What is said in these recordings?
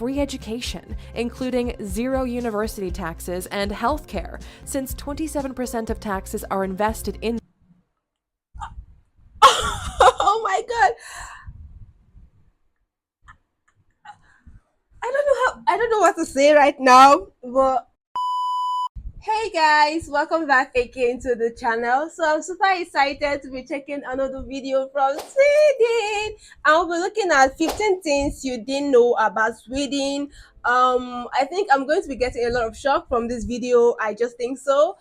free education, including zero university taxes and healthcare, since 27% of taxes are invested in. Oh my god. I don't know what to say right now, but hey guys, welcome back again to the channel. So I'm super excited to be checking another video from Sweden. I'll be looking at 15 things you didn't know about Sweden. I think I'm going to be getting a lot of shock from this video. I just think so.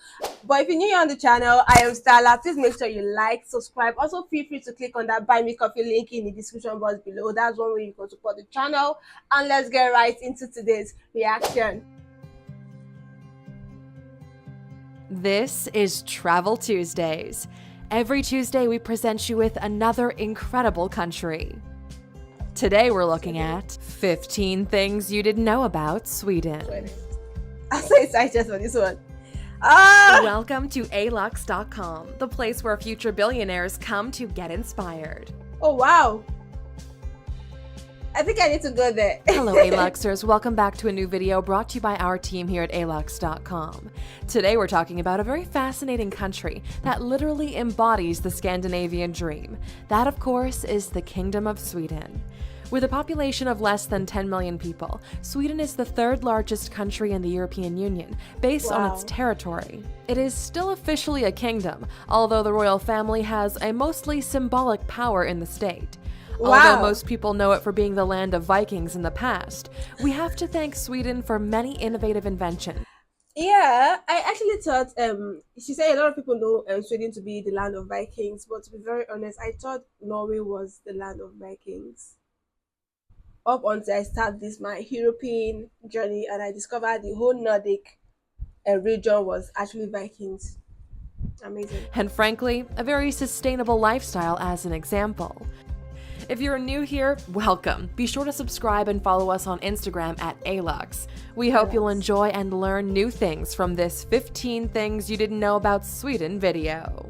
But if you're new on the channel, I am Starla. Please make sure you like, subscribe. Also feel free to click on that buy me coffee link in the description box below. That's one way you can support the channel. And let's get right into today's reaction. This is Travel Tuesdays. Every Tuesday, we present you with another incredible country. Today, we're looking at 15 things you didn't know about Sweden. I'm so excited for this one. Ah! Welcome to alux.com, the place where future billionaires come to get inspired. Oh, wow. I think I need to go there. Hello, Aluxers. Welcome back to a new video brought to you by our team here at alux.com. Today, we're talking about a very fascinating country that literally embodies the Scandinavian dream. That, of course, is the Kingdom of Sweden. With a population of less than 10 million people, Sweden is the third largest country in the European Union, based on its territory. It is still officially a kingdom, although the royal family has a mostly symbolic power in the state. Although most people know it for being the land of Vikings in the past, we have to thank Sweden for many innovative inventions. Yeah, I actually thought, she said a lot of people know Sweden to be the land of Vikings, but to be very honest, I thought Norway was the land of Vikings. Up until I started my European journey and I discovered the whole Nordic region was actually Vikings. Amazing. And frankly, a very sustainable lifestyle as an example. If you're new here, welcome. Be sure to subscribe and follow us on Instagram at Alux. We hope you'll enjoy and learn new things from this 15 things you didn't know about Sweden video.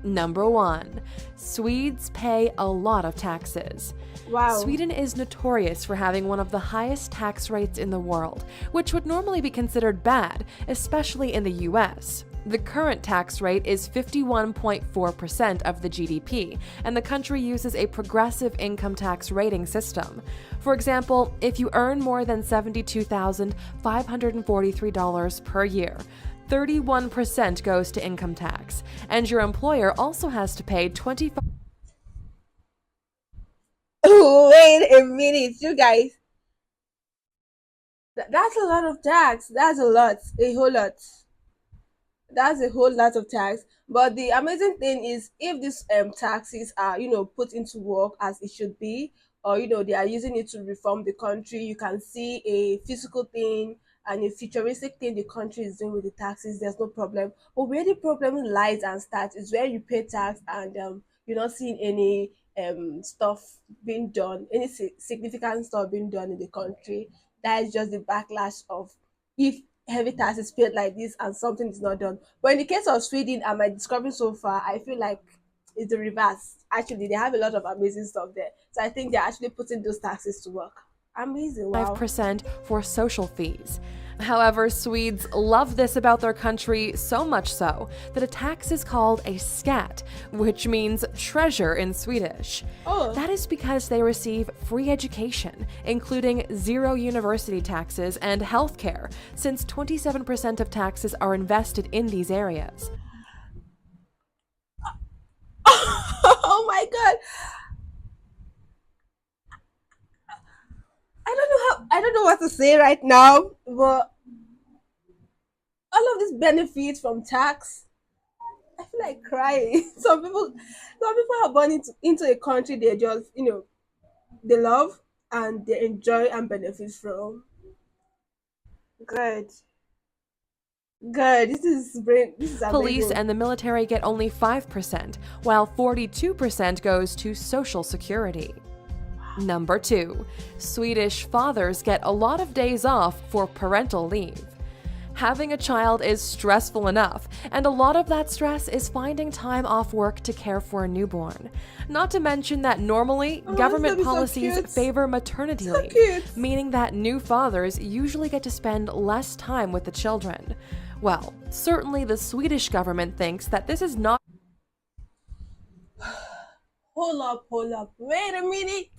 Number 1. Swedes pay a lot of taxes. Wow. Sweden is notorious for having one of the highest tax rates in the world, which would normally be considered bad, especially in the US. The current tax rate is 51.4% of the GDP, and the country uses a progressive income tax rating system. For example, if you earn more than $72,543 per year, 31% goes to income tax, and your employer also has to pay 25%. Wait a minute, you guys. That's a lot of tax. That's a lot. A whole lot. That's a whole lot of tax. But the amazing thing is if these taxes are, put into work as it should be, or they are using it to reform the country, you can see a physical thing and a futuristic thing the country is doing with the taxes. There's no problem. But where the problem lies and starts is where you pay tax and you're not seeing any stuff being done, any significant stuff being done in the country. That is just the backlash of if heavy tax is paid like this and something is not done. But in the case of Sweden and my discovery so far, I feel like it's the reverse. Actually, they have a lot of amazing stuff there. So I think they're actually putting those taxes to work. Amazing. Wow. 5% for social fees. However, Swedes love this about their country so much so that a tax is called a skatt, which means treasure in Swedish. Oh. That is because they receive free education, including zero university taxes and healthcare, since 27% of taxes are invested in these areas. Oh my god. I don't know what to say right now, but all of these benefits from tax, I feel like crying. Some people are born into a country they just, they love and they enjoy and benefit from. Good. Good. This is Police amazing. and the military get only 5%, while 42% goes to Social Security. Number 2. Swedish fathers get a lot of days off for parental leave. Having a child is stressful enough, and a lot of that stress is finding time off work to care for a newborn. Not to mention that normally, government policies favor maternity leave, meaning that new fathers usually get to spend less time with the children. Well, certainly the Swedish government thinks that this is not. Hold up, wait a minute.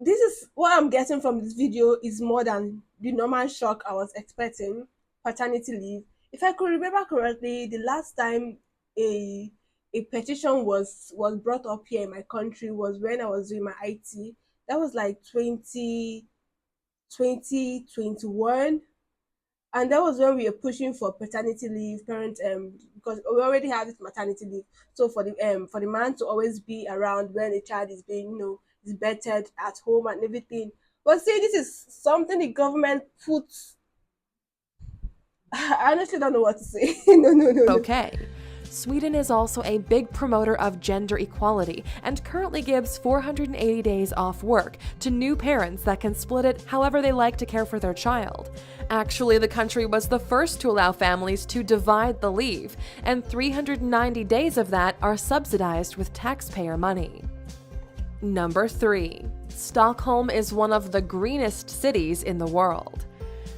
This is what I'm getting from this video is more than the normal shock I was expecting. Paternity leave. If I could remember correctly, the last time a petition was brought up here in my country was when I was doing my IT. That was like 2021, and that was when we were pushing for paternity leave, parent because we already have this maternity leave. So for the man to always be around when a child is being is bettered at home and everything. But see, this is something the government puts. I honestly don't know what to say. No. Okay. Sweden is also a big promoter of gender equality and currently gives 480 days off work to new parents that can split it however they like to care for their child. Actually, the country was the first to allow families to divide the leave, and 390 days of that are subsidized with taxpayer money. Number 3. Stockholm is one of the greenest cities in the world.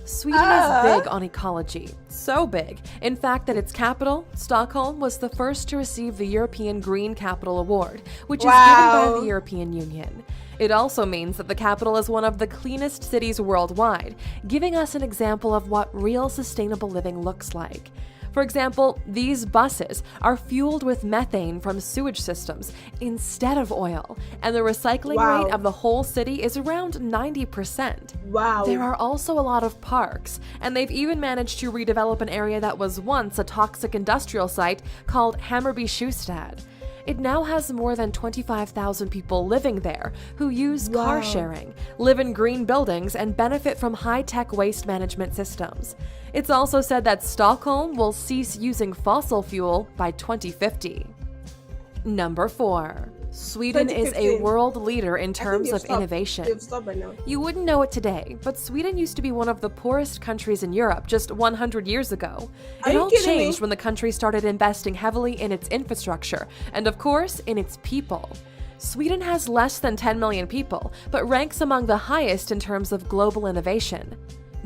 Sweden is big on ecology, so big, in fact, that its capital, Stockholm, was the first to receive the European Green Capital Award, which is given by the European Union. It also means that the capital is one of the cleanest cities worldwide, giving us an example of what real sustainable living looks like. For example, these buses are fueled with methane from sewage systems instead of oil, and the recycling rate of the whole city is around 90%. Wow. There are also a lot of parks, and they've even managed to redevelop an area that was once a toxic industrial site called Hammarby Sjöstad. It now has more than 25,000 people living there who use car sharing, live in green buildings, and benefit from high-tech waste management systems. It's also said that Stockholm will cease using fossil fuel by 2050. Number 4. Sweden is a world leader in terms of innovation. You wouldn't know it today, but Sweden used to be one of the poorest countries in Europe just 100 years ago. It all changed when the country started investing heavily in its infrastructure and, of course, in its people. Sweden has less than 10 million people, but ranks among the highest in terms of global innovation.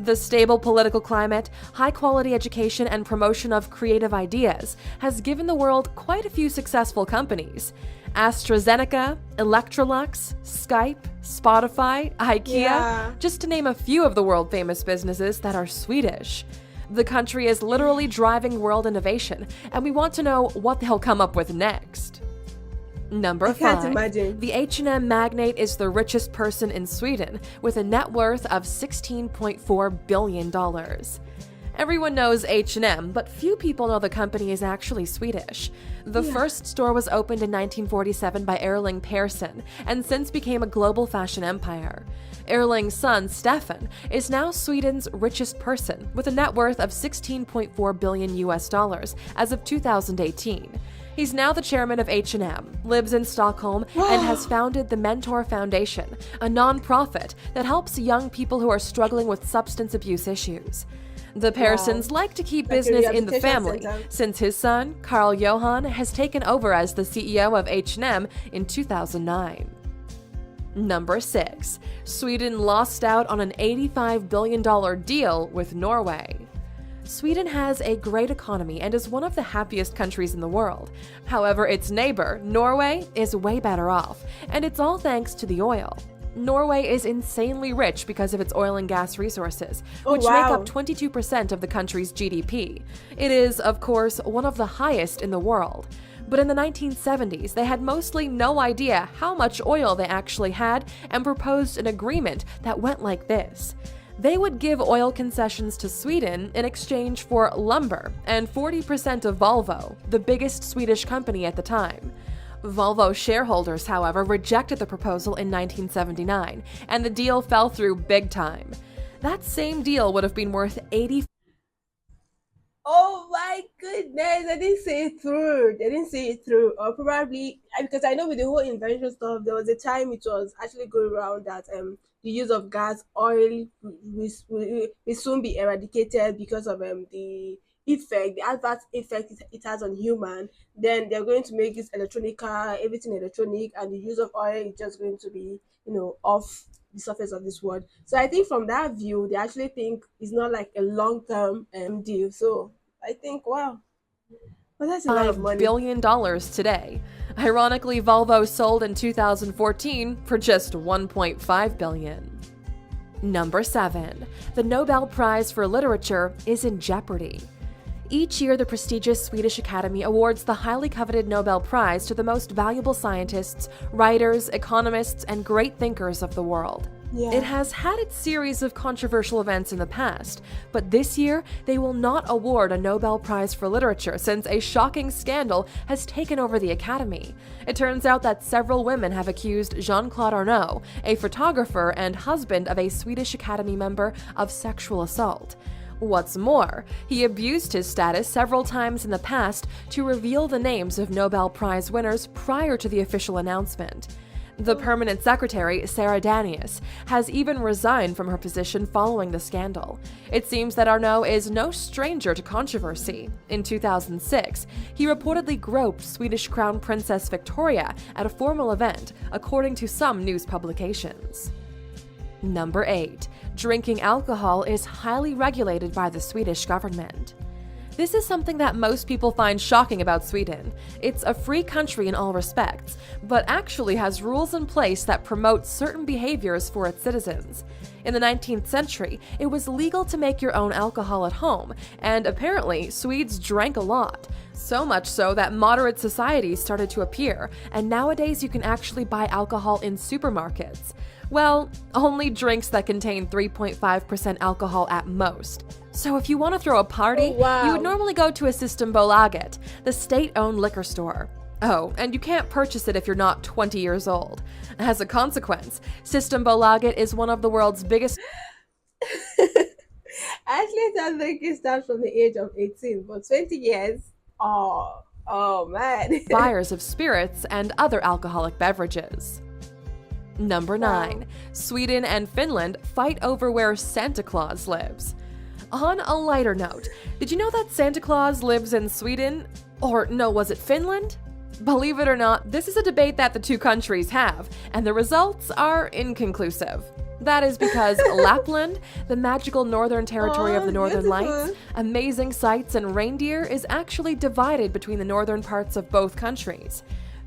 The stable political climate, high-quality education, and promotion of creative ideas has given the world quite a few successful companies. AstraZeneca, Electrolux, Skype, Spotify, IKEA, just to name a few of the world-famous businesses that are Swedish. The country is literally driving world innovation, and we want to know what they'll come up with next. Number 5. The H&M magnate is the richest person in Sweden with a net worth of $16.4 billion. Everyone knows H&M, but few people know the company is actually Swedish. The first store was opened in 1947 by Erling Persson and since became a global fashion empire. Erling's son, Stefan, is now Sweden's richest person with a net worth of $16.4 billion as of 2018. He's now the chairman of H&M, lives in Stockholm, and has founded the Mentor Foundation, a non-profit that helps young people who are struggling with substance abuse issues. The Perssons like to keep business in the family, since his son, Carl Johan, has taken over as the CEO of H&M in 2009. Number 6. Sweden lost out on an $85 billion deal with Norway. Sweden has a great economy and is one of the happiest countries in the world. However, its neighbor, Norway, is way better off, and it's all thanks to the oil. Norway is insanely rich because of its oil and gas resources, which make up 22% of the country's GDP. It is, of course, one of the highest in the world. But in the 1970s, they had mostly no idea how much oil they actually had and proposed an agreement that went like this. They would give oil concessions to Sweden in exchange for lumber and 40% of Volvo, the biggest Swedish company at the time. Volvo shareholders, however, rejected the proposal in 1979, and the deal fell through big time. That same deal would have been worth Oh my goodness, I didn't say it through. They didn't say it through. Or probably because I know with the whole invention stuff, there was a time it was actually going around that the use of gas oil will soon be eradicated because of the adverse effect it has on human. Then they're going to make this electronic car, everything electronic, and the use of oil is just going to be, off the surface of this world. So I think from that view, they actually think it's not like a long term deal. So I think, wow, well, that's a lot of $5 money. billion today. Ironically, Volvo sold in 2014 for just $1.5 billion. Number 7. The Nobel Prize for Literature is in jeopardy. Each year, the prestigious Swedish Academy awards the highly coveted Nobel Prize to the most valuable scientists, writers, economists, and great thinkers of the world. Yeah. It has had its series of controversial events in the past, but this year they will not award a Nobel Prize for Literature since a shocking scandal has taken over the Academy. It turns out that several women have accused Jean-Claude Arnault, a photographer and husband of a Swedish Academy member, of sexual assault. What's more, he abused his status several times in the past to reveal the names of Nobel Prize winners prior to the official announcement. The permanent secretary, Sarah Danius, has even resigned from her position following the scandal. It seems that Arnault is no stranger to controversy. In 2006, he reportedly groped Swedish Crown Princess Victoria at a formal event, according to some news publications. Number 8. Drinking alcohol is highly regulated by the Swedish government. This is something that most people find shocking about Sweden. It's a free country in all respects, but actually has rules in place that promote certain behaviors for its citizens. In the 19th century, it was legal to make your own alcohol at home, and apparently Swedes drank a lot. So much so that moderate societies started to appear, and nowadays you can actually buy alcohol in supermarkets. Well, only drinks that contain 3.5% alcohol at most. So if you want to throw a party, you would normally go to a Systembolaget, the state-owned liquor store. Oh, and you can't purchase it if you're not 20 years old. As a consequence, Systembolaget is one of the world's biggest I actually thought drinking starts from the age of 18, but 20 years? Oh man. buyers of spirits and other alcoholic beverages. Number 9. Sweden and Finland fight over where Santa Claus lives. On a lighter note, did you know that Santa Claus lives in Sweden? Or no, was it Finland? Believe it or not, this is a debate that the two countries have, and the results are inconclusive. That is because Lapland, the magical northern territory of the Northern Lights, amazing sights, and reindeer, is actually divided between the northern parts of both countries.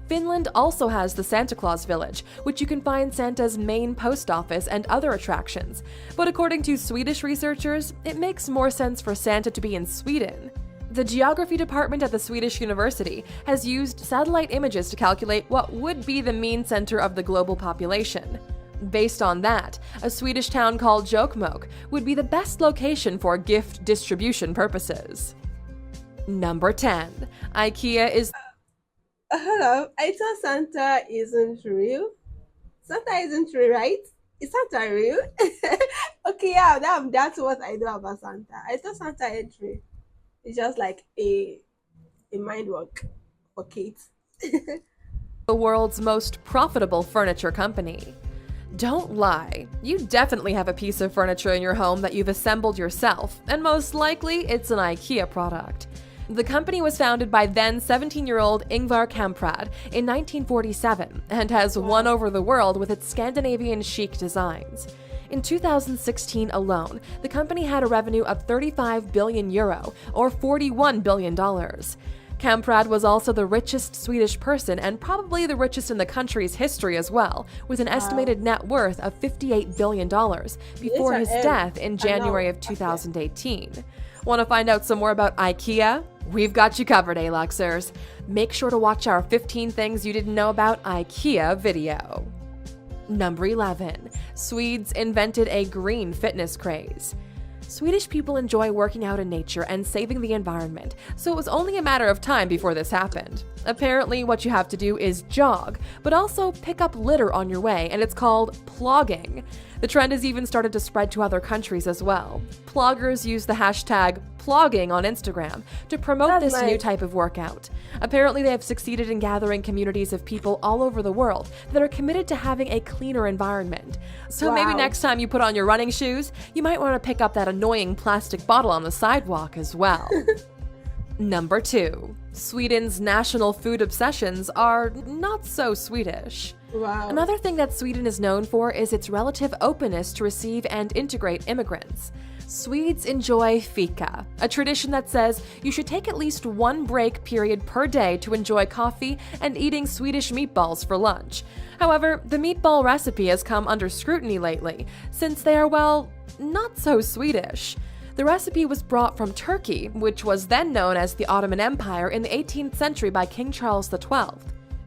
Finland also has the Santa Claus Village, which you can find Santa's main post office and other attractions. But according to Swedish researchers, it makes more sense for Santa to be in Sweden. The geography department at the Swedish University has used satellite images to calculate what would be the mean center of the global population. Based on that, a Swedish town called Jokkmokk would be the best location for gift distribution purposes. Number 10. IKEA is Hello, I thought Santa isn't real. Santa isn't real, right? Is Santa real? Okay, yeah, that's what I know about Santa. I thought Santa ain't real. It's just like a mind work for kids. the world's most profitable furniture company. Don't lie, you definitely have a piece of furniture in your home that you've assembled yourself, and most likely it's an IKEA product. The company was founded by then 17-year-old Ingvar Kamprad in 1947 and has won over the world with its Scandinavian chic designs. In 2016 alone, the company had a revenue of 35 billion euro, or $41 billion. Kamprad was also the richest Swedish person and probably the richest in the country's history as well, with an estimated net worth of $58 billion before his death in January of 2018. Want to find out some more about IKEA? We've got you covered, A-Luxers. Make sure to watch our 15 Things You Didn't Know About IKEA video. Number 11. Swedes invented a green fitness craze. Swedish people enjoy working out in nature and saving the environment, so it was only a matter of time before this happened. Apparently, what you have to do is jog, but also pick up litter on your way, and it's called plogging. The trend has even started to spread to other countries as well. Ploggers use the hashtag plogging on Instagram to promote That's this new nice. type of workout. Apparently, they have succeeded in gathering communities of people all over the world that are committed to having a cleaner environment. So maybe Wow. next time you put on your running shoes, you might want to pick up that annoying plastic bottle on the sidewalk as well. Number 2. Sweden's national food obsessions are not so Swedish. Wow. Another thing that Sweden is known for is its relative openness to receive and integrate immigrants. Swedes enjoy fika, a tradition that says you should take at least one break period per day to enjoy coffee and eating Swedish meatballs for lunch. However, the meatball recipe has come under scrutiny lately, since they are, well, not so Swedish. The recipe was brought from Turkey, which was then known as the Ottoman Empire in the 18th century by King Charles XII.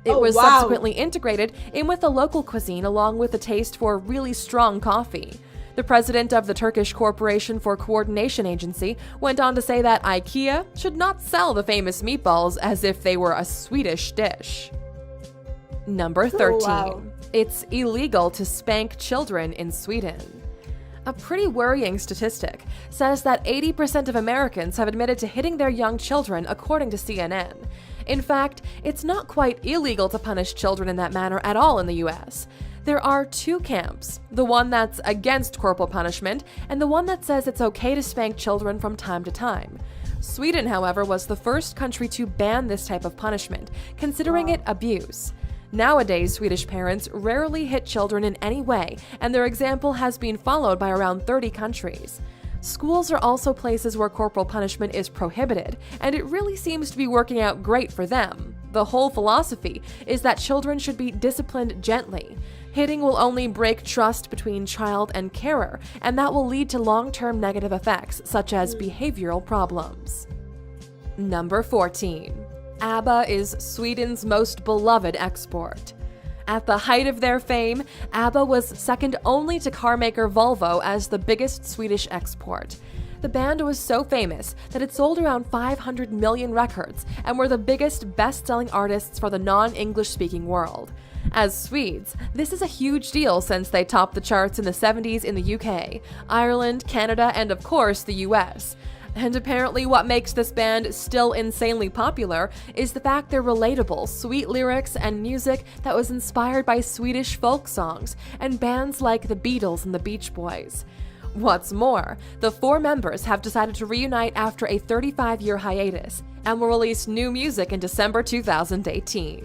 It Oh, was wow. subsequently integrated in with the local cuisine along with a taste for really strong coffee. The president of the Turkish Corporation for Coordination Agency went on to say that IKEA should not sell the famous meatballs as if they were a Swedish dish. Number 13. wow. It's illegal to spank children in Sweden. A pretty worrying statistic says that 80% of Americans have admitted to hitting their young children, according to CNN. In fact, it's not quite illegal to punish children in that manner at all in the US. There are two camps, the one that's against corporal punishment and the one that says it's okay to spank children from time to time. Sweden, however, was the first country to ban this type of punishment, considering it abuse. Nowadays, Swedish parents rarely hit children in any way, and their example has been followed by around 30 countries. Schools are also places where corporal punishment is prohibited, and it really seems to be working out great for them. The whole philosophy is that children should be disciplined gently. Hitting will only break trust between child and carer, and that will lead to long-term negative effects, such as behavioral problems. Number 14. ABBA is Sweden's most beloved export. At the height of their fame, ABBA was second only to car maker Volvo as the biggest Swedish export. The band was so famous that it sold around 500 million records and were the biggest best-selling artists for the non-English speaking world. As Swedes, this is a huge deal since they topped the charts in the 70s in the UK, Ireland, Canada, and of course the US. And apparently what makes this band still insanely popular is the fact they're relatable, sweet lyrics and music that was inspired by Swedish folk songs and bands like the Beatles and the Beach Boys. What's more, the four members have decided to reunite after a 35-year hiatus and will release new music in December 2018.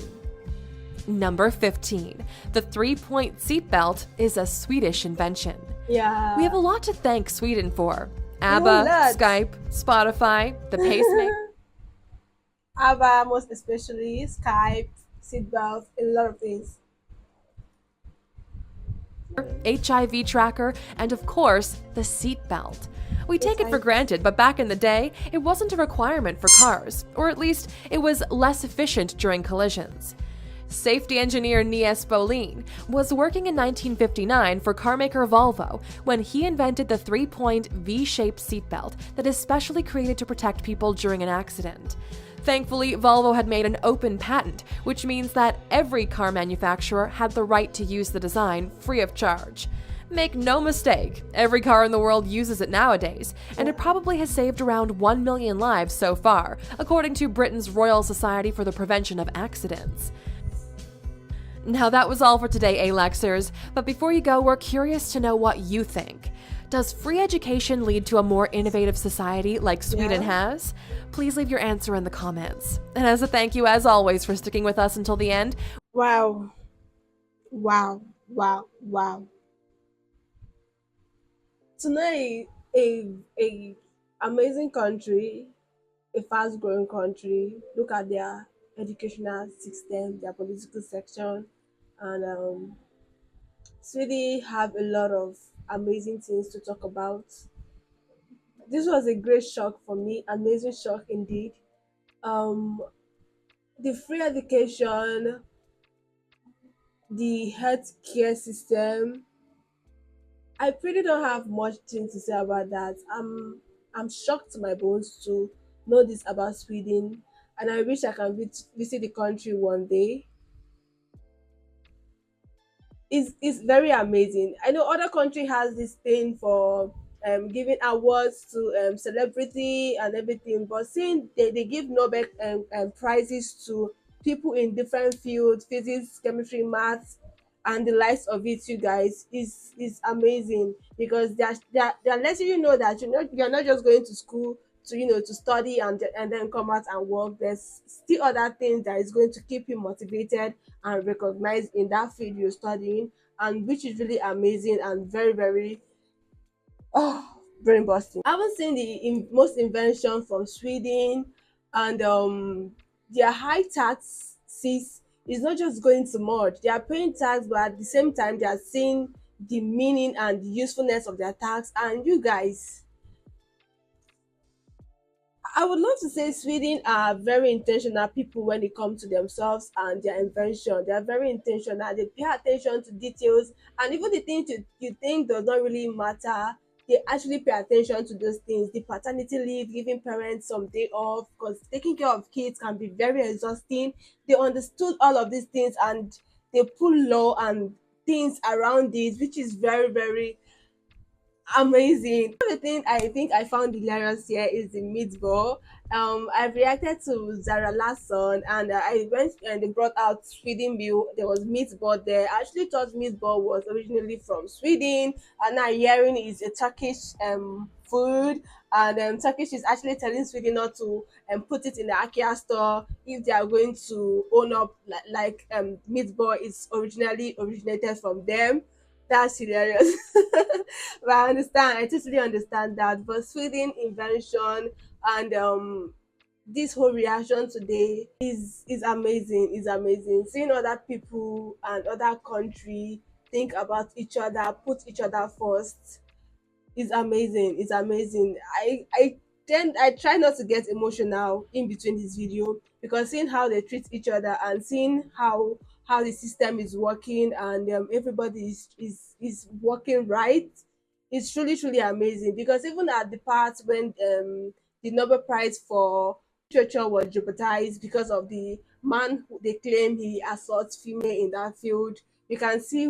Number 15. The three-point seatbelt is a Swedish invention. Yeah. We have a lot to thank Sweden for. Oh, ABBA, lots. Skype, Spotify, the pacemaker, ABBA, most especially Skype, seatbelt, a lot of things. HIV tracker, and of course, the seatbelt. We take it for granted, but back in the day, it wasn't a requirement for cars, or at least it was less efficient during collisions. Safety engineer Nies Bolin was working in 1959 for carmaker Volvo when he invented the three-point V-shaped seatbelt that is specially created to protect people during an accident. Thankfully, Volvo had made an open patent, which means that every car manufacturer had the right to use the design free of charge. Make no mistake, every car in the world uses it nowadays, and it probably has saved around 1 million lives so far, according to Britain's Royal Society for the Prevention of Accidents. Now that was all for today, Alexers, but before you go, we're curious to know what you think. Does free education lead to a more innovative society like Sweden has? Please leave your answer in the comments. And as a thank you, as always, for sticking with us until the end, Wow. Wow. Wow. Wow. Tonight, a amazing country, a fast-growing country. Look at their educational system, their political section, and Sweden have a lot of amazing things to talk about. This was a great shock for me, amazing shock indeed. Um, the free education, the healthcare system, I really don't have much thing to say about that. I'm shocked to my bones to know this about Sweden, and I wish I can visit the country one day. Is very amazing. I know other country has this thing for giving awards to celebrity and everything, but seeing they give Nobel prizes to people in different fields, physics, chemistry, maths, and the likes of it, you guys, is amazing because they're letting you know that you're not just going to school to to study and then come out and work. There's still other things that is going to keep you motivated and recognized in that field you're studying, and which is really amazing and very, very brain busting. I haven't seen the most invention from Sweden, and their high taxes is not just going to mod. They are paying tax, but at the same time, they are seeing the meaning and the usefulness of their tax. And you guys, I would love to say Sweden are very intentional people when it comes to themselves and their invention. They are very intentional. They pay attention to details, and even the things you think does not really matter, they actually pay attention to those things. The paternity leave, giving parents some day off, because taking care of kids can be very exhausting. They understood all of these things, and they put law and things around it, which is very, very amazing. The thing I think I found hilarious here is the meatball. I've reacted to Zara Larsson, and I went and they brought out Sweden meal. There was meatball there. I actually thought meatball was originally from Sweden, and now hearing is a Turkish food. And Turkish is actually telling Sweden not to put it in the IKEA store if they are going to own up like meatball is originally originated from them. That's hilarious. But I understand. I totally understand that. But Sweden invention and this whole reaction today is amazing. Is amazing. Seeing other people and other country think about each other, put each other first is amazing. It's amazing. I try not to get emotional in between this video because seeing how they treat each other and seeing how the system is working and everybody is working right is truly amazing. Because even at the part when the Nobel Prize for literature was jeopardized because of the man who they claim he assaults female in that field, you can see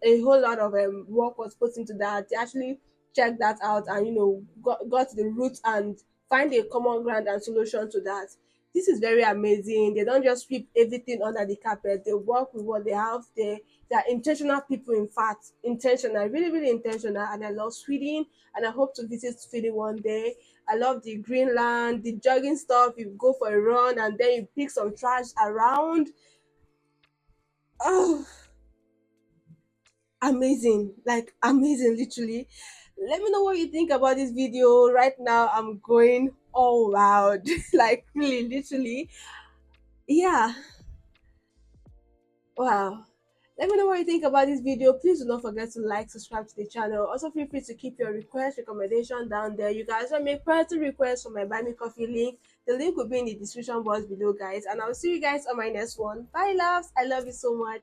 a whole lot of work was put into that. They actually check that out and got to the root and find a common ground and solution to that. This is very amazing. They don't just sweep everything under the carpet. They work with what they have. They are intentional people, in fact. Intentional, really intentional. And I love Sweden, and I hope to visit Sweden one day. I love the Greenland, the jogging stuff. You go for a run and then you pick some trash around. Oh, amazing, like amazing, literally. Let me know what you think about this video. Right now I'm going all loud like really literally. Yeah, wow. Let me know what you think about this video. Please do not forget to like, subscribe to the channel. Also feel free to keep your request recommendation down there. You guys can make personal requests for my buy me coffee link. The link will be in the description box below, guys, and I'll see you guys on my next one. Bye, loves. I love you so much.